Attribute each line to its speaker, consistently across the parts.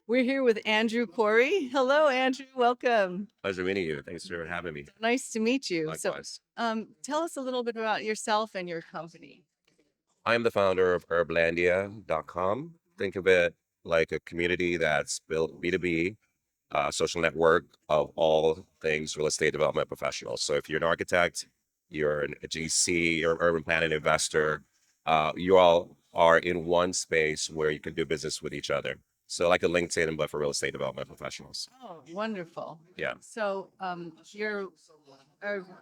Speaker 1: We're here with Andrew Quarry. Hello, Andrew. Welcome.
Speaker 2: Pleasure meeting you. Thanks for having me.
Speaker 1: Nice to meet you.
Speaker 2: Likewise.
Speaker 1: Tell us a little bit about yourself and your company.
Speaker 2: I am the founder of Herblandia.com. Think of it like a community that's built B2B, social network of all things real estate development professionals. So if you're an architect, a GC, you're an urban planning investor, you all are in one space where you can do business with each other. So like a LinkedIn, but for real estate development professionals.
Speaker 1: Oh, wonderful.
Speaker 2: Yeah.
Speaker 1: You're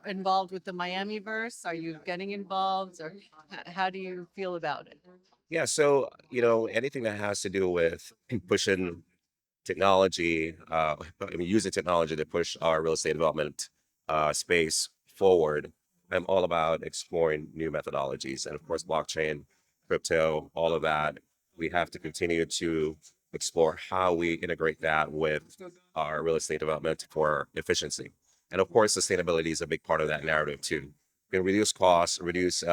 Speaker 1: involved with the Miami verse. Are you getting involved, or how do you feel about it?
Speaker 2: Yeah. So, anything that has to do with pushing technology, using technology to push our real estate development space forward. I'm all about exploring new methodologies. And of course, blockchain, crypto, all of that. We have to continue to explore how we integrate that with our real estate development for efficiency. And of course, sustainability is a big part of that narrative too. We can reduce costs, reduce,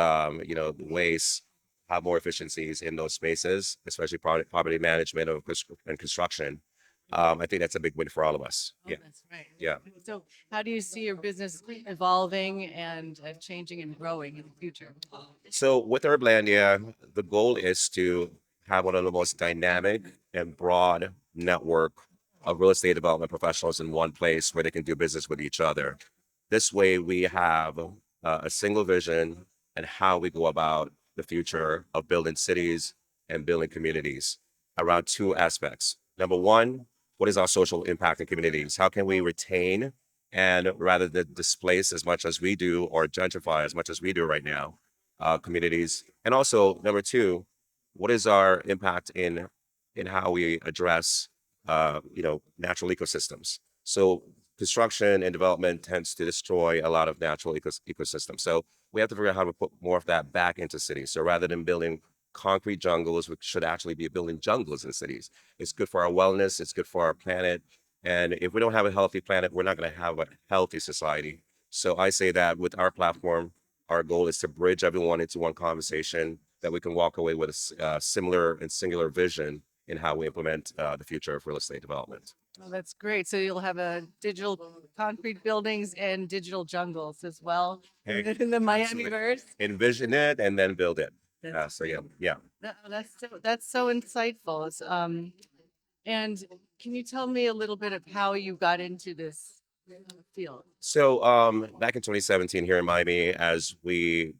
Speaker 2: waste, have more efficiencies in those spaces, especially property management and construction. I think that's a big win for all of us.
Speaker 1: Oh,
Speaker 2: Yeah,
Speaker 1: that's right.
Speaker 2: yeah.
Speaker 1: So, how do you see your business evolving and changing and growing in the future?
Speaker 2: So with Urblandia, the goal is to have one of the most dynamic and broad network of real estate development professionals in one place where they can do business with each other. This way, we have a single vision and how we go about the future of building cities and building communities around two aspects. Number one, what is our social impact in communities? How can we retain and rather than displace as much as we do or gentrify as much as we do right now, communities? And also, number two, what is our impact in how we address natural ecosystems? So construction and development tends to destroy a lot of natural ecosystems. So we have to figure out how to put more of that back into cities. So rather than building concrete jungles, we should actually be building jungles in cities. It's good for our wellness. It's good for our planet. And if we don't have a healthy planet, we're not going to have a healthy society. So I say that with our platform, our goal is to bridge everyone into one conversation that we can walk away with a similar and singular vision in how we implement the future of real estate development.
Speaker 1: Oh, that's great. So you'll have a digital concrete buildings and digital jungles as well in
Speaker 2: Hey,
Speaker 1: the Miami
Speaker 2: absolutely.
Speaker 1: verse.
Speaker 2: Envision it and then build it.
Speaker 1: That's
Speaker 2: So yeah, yeah.
Speaker 1: that's so insightful. And can you tell me a little bit of how you got into this field?
Speaker 2: So back in 2017 here in Miami, as we,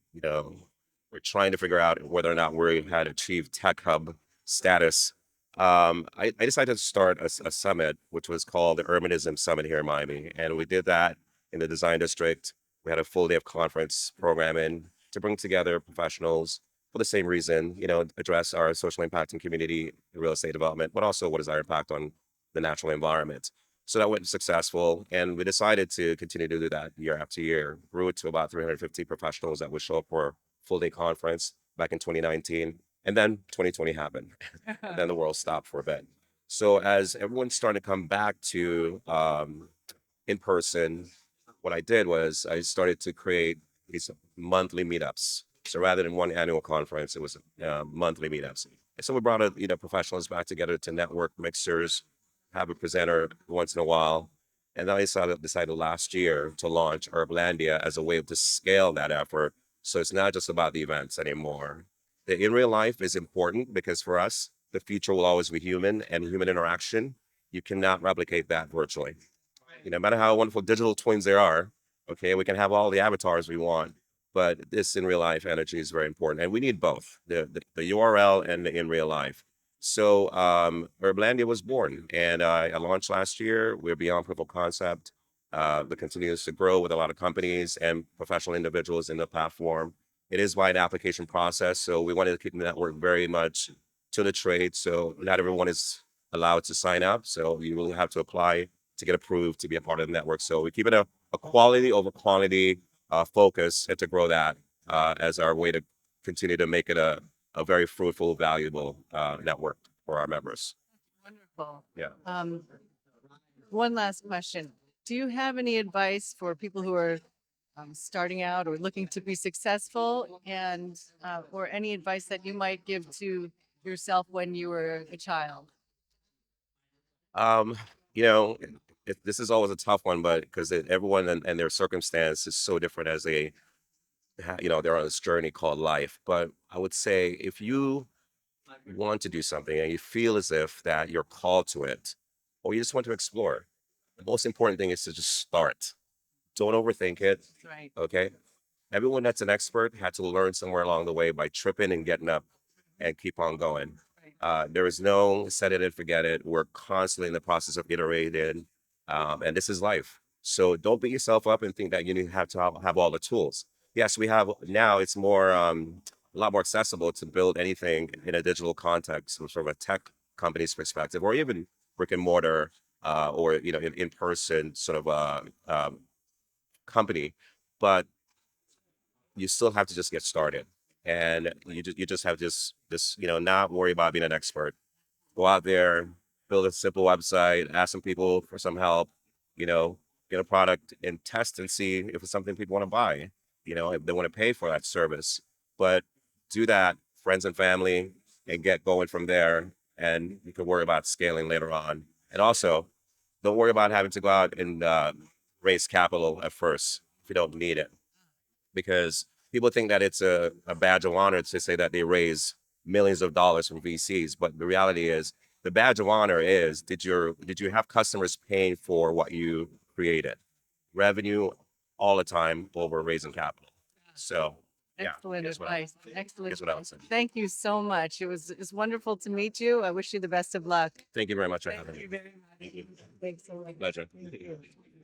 Speaker 2: were trying to figure out whether or not we had achieved tech hub status, I decided to start a summit, which was called the Urbanism Summit here in Miami. And we did that in the design district. We had a full day of conference programming to bring together professionals for the same reason, address our social impact and community real estate development, but also what is our impact on the natural environment. So that went successful, and we decided to continue to do that year after year. Grew it to about 350 professionals that would show up for a full day conference back in 2019. And then 2020 happened. And then the world stopped for a bit. So as everyone started to come back to in person, what I did was I started to create these monthly meetups. So rather than one annual conference, it was monthly meetups. And so we brought professionals back together to network mixers, have a presenter once in a while. And then I decided last year to launch Herblandia as a way to scale that effort. So it's not just about the events anymore. The in real life is important because for us, the future will always be human and human interaction. You cannot replicate that virtually. No matter how wonderful digital twins there are, okay, we can have all the avatars we want, but this in real life energy is very important. And we need both the URL and the in real life. So Herblandia was born and I launched last year. We're beyond proof of concept. That continues to grow with a lot of companies and professional individuals in the platform. It is by an application process. So we wanted to keep the network very much to the trade. So not everyone is allowed to sign up. So you will have to apply to get approved to be a part of the network. So we keep it a quality over quantity focus and to grow that as our way to continue to make it a very fruitful, valuable network for our members.
Speaker 1: Wonderful.
Speaker 2: Yeah.
Speaker 1: One last question. Do you have any advice for people who are starting out or looking to be successful, and or any advice that you might give to yourself when you were a child?
Speaker 2: Um, you know, this is always a tough one, but because everyone and their circumstance is so different as they're on this journey called life. But I would say if you want to do something and you feel as if that you're called to it, or you just want to explore, the most important thing is to just start. Don't overthink it.
Speaker 1: Right.
Speaker 2: Okay. Everyone that's an expert had to learn somewhere along the way by tripping and getting up and keep on going.
Speaker 1: Right.
Speaker 2: There is no set it and forget it. We're constantly in the process of iterating, and this is life. So don't beat yourself up and think that you need to have all the tools. Yes, we have now. It's a lot more accessible to build anything in a digital context from sort of a tech company's perspective, or even brick and mortar, or in person sort of company. But you still have to just get started, and you just have this not worry about being an expert. Go out there, build a simple website, ask some people for some help, you know get a product and test and see if it's something people want to buy, if they want to pay for that service. But do that, friends and family, and get going from there, and you can worry about scaling later on. And also, don't worry about having to go out and raise capital at first if you don't need it, because people think that it's a badge of honor to say that they raise millions of dollars from VCs. But the reality is, the badge of honor is, did you have customers paying for what you created? Revenue all the time over raising capital. So yeah,
Speaker 1: Excellent
Speaker 2: guess what I,
Speaker 1: advice. Excellent
Speaker 2: guess what I would
Speaker 1: advice.
Speaker 2: say.
Speaker 1: Thank you so much. It's wonderful to meet you. I wish you the best of luck.
Speaker 2: Thank you very much for
Speaker 1: Thank
Speaker 2: having me.
Speaker 1: you very much.
Speaker 2: Thank you.
Speaker 1: Thanks so much.
Speaker 2: Pleasure.
Speaker 1: Thank you.